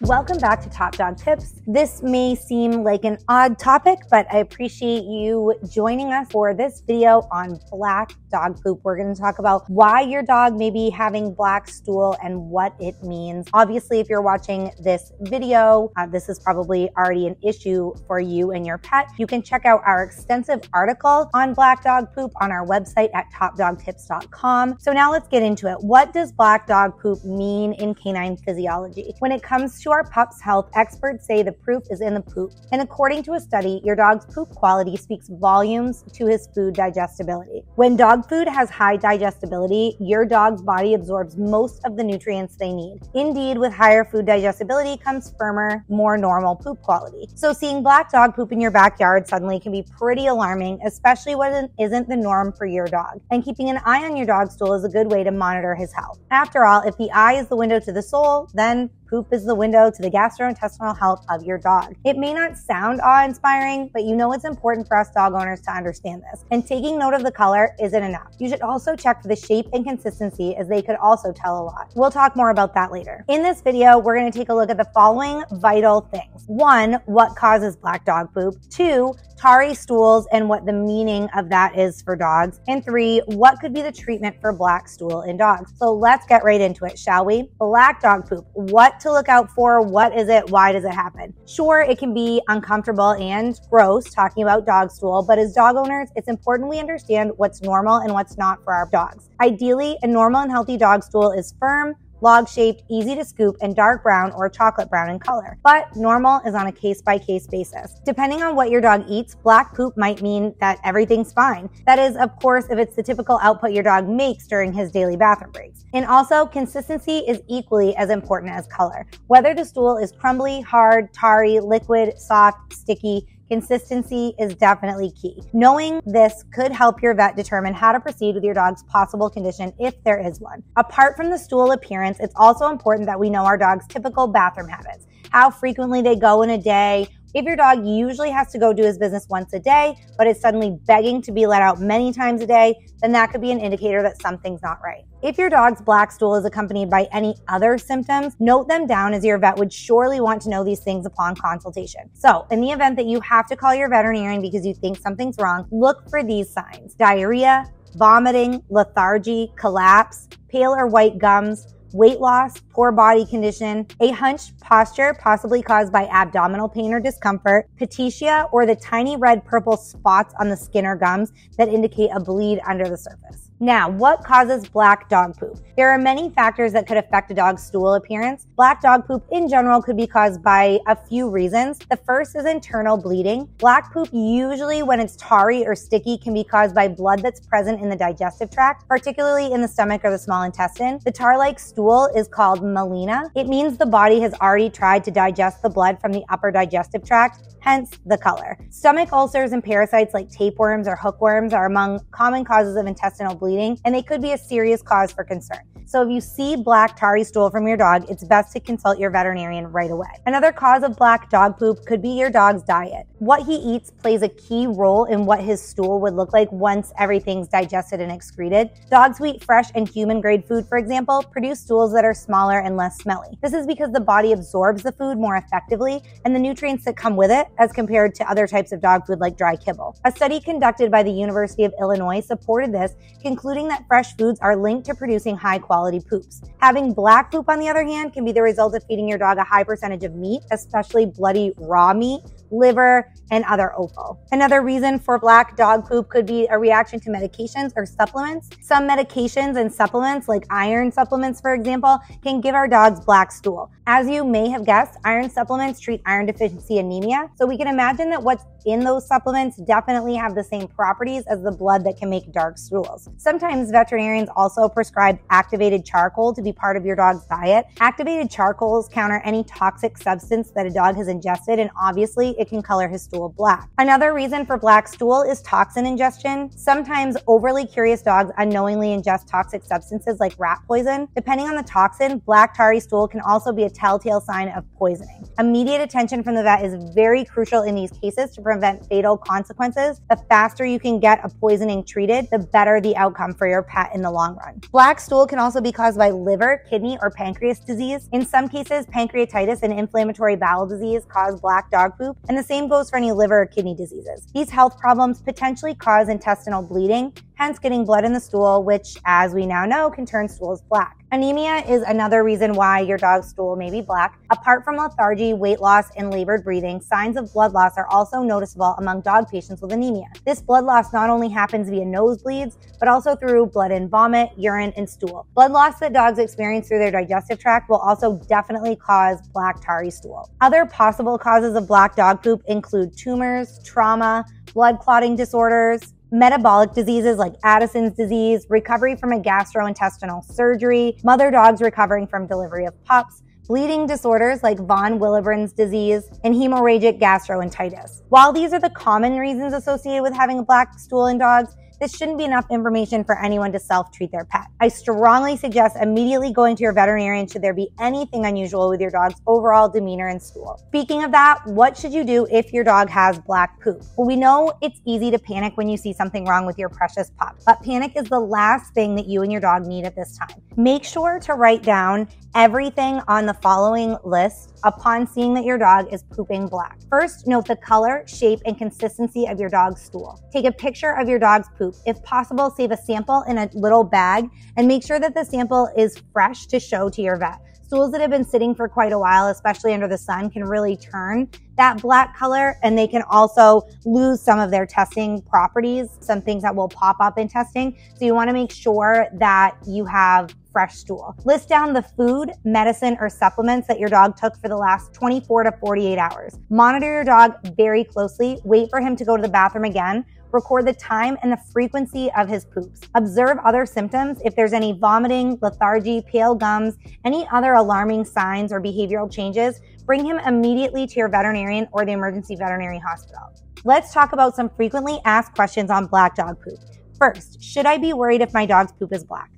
Welcome back to Top Dog Tips. This may seem like an odd topic, but I appreciate you joining us for this video on black dog poop. We're going to talk about why your dog may be having black stool and what it means. Obviously, if you're watching this video, this is probably already an issue for you and your pet. You can check out our extensive article on black dog poop on our website at topdogtips.com. So now let's get into it. What does black dog poop mean in canine physiology? When it comes to our pup's health, experts say the proof is in the poop. And according to a study, your dog's poop quality speaks volumes to his food digestibility. When dog food has high digestibility, your dog's body absorbs most of the nutrients they need. Indeed, with higher food digestibility comes firmer, more normal poop quality. So seeing black dog poop in your backyard suddenly can be pretty alarming, especially when it isn't the norm for your dog. And keeping an eye on your dog's stool is a good way to monitor his health. After all, if the eye is the window to the soul, then poop is the window to the gastrointestinal health of your dog. It may not sound awe-inspiring, but you know it's important for us dog owners to understand this. And taking note of the color isn't enough. You should also check for the shape and consistency, as they could also tell a lot. We'll talk more about that later. In this video, we're going to take a look at the following vital things. 1, what causes black dog poop? 2, tarry stools and what the meaning of that is for dogs. And 3, what could be the treatment for black stool in dogs? So let's get right into it, shall we? Black dog poop. What to look out for? What is it? Why does it happen? Sure, it can be uncomfortable and gross talking about dog stool, but as dog owners, it's important we understand what's normal and what's not for our dogs. Ideally, a normal and healthy dog stool is firm, log-shaped, easy to scoop, and dark brown or chocolate brown in color. But normal is on a case-by-case basis. Depending on what your dog eats, black poop might mean that everything's fine. That is, of course, if it's the typical output your dog makes during his daily bathroom breaks. And also, consistency is equally as important as color. Whether the stool is crumbly, hard, tarry, liquid, soft, sticky, consistency is definitely key. Knowing this could help your vet determine how to proceed with your dog's possible condition if there is one. Apart from the stool appearance, it's also important that we know our dog's typical bathroom habits, how frequently they go in a day. If your dog usually has to go do his business once a day, but is suddenly begging to be let out many times a day, then that could be an indicator that something's not right. If your dog's black stool is accompanied by any other symptoms, note them down, as your vet would surely want to know these things upon consultation. So, in the event that you have to call your veterinarian because you think something's wrong, look for these signs: diarrhea, vomiting, lethargy, collapse, pale or white gums, weight loss, poor body condition, a hunched posture possibly caused by abdominal pain or discomfort, petechia, or the tiny red purple spots on the skin or gums that indicate a bleed under the surface. Now, what causes black dog poop? There are many factors that could affect a dog's stool appearance. Black dog poop in general could be caused by a few reasons. The first is internal bleeding. Black poop, usually when it's tarry or sticky, can be caused by blood that's present in the digestive tract, particularly in the stomach or the small intestine. The tar-like stool is called melena. It means the body has already tried to digest the blood from the upper digestive tract, hence the color. Stomach ulcers and parasites like tapeworms or hookworms are among common causes of intestinal bleeding, and they could be a serious cause for concern. So if you see black tarry stool from your dog, it's best to consult your veterinarian right away. Another cause of black dog poop could be your dog's diet. What he eats plays a key role in what his stool would look like once everything's digested and excreted. Dogs who eat fresh and human-grade food, for example, produce stools that are smaller and less smelly. This is because the body absorbs the food more effectively and the nutrients that come with it as compared to other types of dog food like dry kibble. A study conducted by the University of Illinois supported this, concluding that fresh foods are linked to producing high-quality poops. Having black poop, on the other hand, can be the result of feeding your dog a high percentage of meat, especially bloody raw meat, liver, and other offal. Another reason for black dog poop could be a reaction to medications or supplements. Some medications and supplements, like iron supplements, for example, can give our dogs black stool. As you may have guessed, iron supplements treat iron deficiency anemia, so we can imagine that what's in those supplements definitely have the same properties as the blood that can make dark stools. Sometimes veterinarians also prescribe activated charcoal to be part of your dog's diet. Activated charcoals counter any toxic substance that a dog has ingested, and obviously it can color his his stool black. Another reason for black stool is toxin ingestion. Sometimes overly curious dogs unknowingly ingest toxic substances like rat poison. Depending on the toxin, black tarry stool can also be a telltale sign of poisoning. Immediate attention from the vet is very crucial in these cases to prevent fatal consequences. The faster you can get a poisoning treated, the better the outcome for your pet in the long run. Black stool can also be caused by liver, kidney, or pancreas disease. In some cases, pancreatitis and inflammatory bowel disease cause black dog poop, and the same goes for any liver or kidney diseases. These health problems potentially cause intestinal bleeding, hence getting blood in the stool, which, as we now know, can turn stools black. Anemia is another reason why your dog's stool may be black. Apart from lethargy, weight loss, and labored breathing, signs of blood loss are also noticeable among dog patients with anemia. This blood loss not only happens via nosebleeds, but also through blood and vomit, urine, and stool. Blood loss that dogs experience through their digestive tract will also definitely cause black tarry stool. Other possible causes of black dog poop include tumors, trauma, blood clotting disorders, metabolic diseases like Addison's disease, recovery from a gastrointestinal surgery, mother dogs recovering from delivery of pups, bleeding disorders like von Willebrand's disease, and hemorrhagic gastroenteritis. While these are the common reasons associated with having a black stool in dogs, this shouldn't be enough information for anyone to self-treat their pet. I strongly suggest immediately going to your veterinarian should there be anything unusual with your dog's overall demeanor and stool. Speaking of that, what should you do if your dog has black poop? Well, we know it's easy to panic when you see something wrong with your precious pup, but panic is the last thing that you and your dog need at this time. Make sure to write down everything on the following list upon seeing that your dog is pooping black. First, note the color, shape, and consistency of your dog's stool. Take a picture of your dog's poop. If possible, save a sample in a little bag and make sure that the sample is fresh to show to your vet. Stools that have been sitting for quite a while, especially under the sun, can really turn that black color, and they can also lose some of their testing properties, some things that will pop up in testing. So you want to make sure that you have fresh stool. List down the food, medicine, or supplements that your dog took for the last 24 to 48 hours. Monitor your dog very closely. Wait for him to go to the bathroom again. Record the time and the frequency of his poops. Observe other symptoms. If there's any vomiting, lethargy, pale gums, any other alarming signs or behavioral changes, bring him immediately to your veterinarian or the emergency veterinary hospital. Let's talk about some frequently asked questions on black dog poop. First, should I be worried if my dog's poop is black?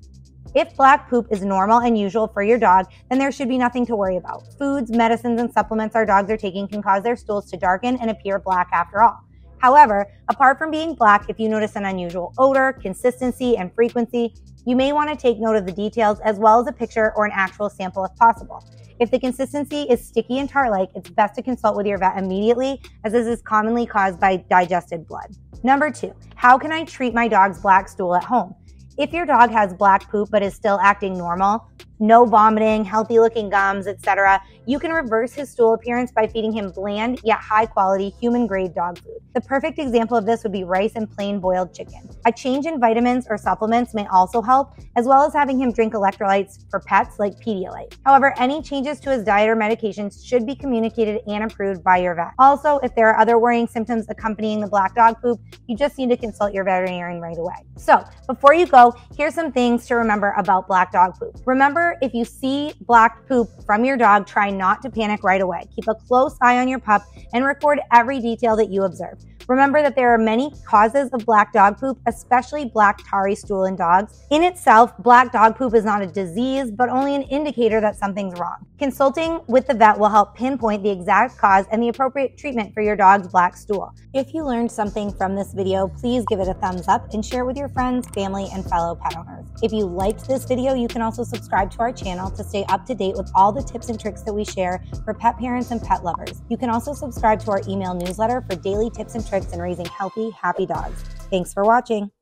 If black poop is normal and usual for your dog, then there should be nothing to worry about. Foods, medicines, and supplements our dogs are taking can cause their stools to darken and appear black after all. However, apart from being black, if you notice an unusual odor, consistency, and frequency, you may want to take note of the details as well as a picture or an actual sample if possible. If the consistency is sticky and tar-like, it's best to consult with your vet immediately, as this is commonly caused by digested blood. Number 2, how can I treat my dog's black stool at home? If your dog has black poop but is still acting normal, no vomiting, healthy looking gums, etc., you can reverse his stool appearance by feeding him bland yet high quality human grade dog food. The perfect example of this would be rice and plain boiled chicken. A change in vitamins or supplements may also help, as well as having him drink electrolytes for pets like Pedialyte. However, any changes to his diet or medications should be communicated and approved by your vet. Also, if there are other worrying symptoms accompanying the black dog poop, you just need to consult your veterinarian right away. So, before you go, here's some things to remember about black dog poop. Remember, if you see black poop from your dog, try not to panic right away. Keep a close eye on your pup and record every detail that you observe. Remember that there are many causes of black dog poop, especially black tarry stool in dogs. In itself, black dog poop is not a disease, but only an indicator that something's wrong. Consulting with the vet will help pinpoint the exact cause and the appropriate treatment for your dog's black stool. If you learned something from this video, please give it a thumbs up and share it with your friends, family, and fellow pet owners. If you liked this video, you can also subscribe to our channel to stay up to date with all the tips and tricks that we share for pet parents and pet lovers. You can also subscribe to our email newsletter for daily tips and tricks in raising healthy, happy dogs. Thanks for watching.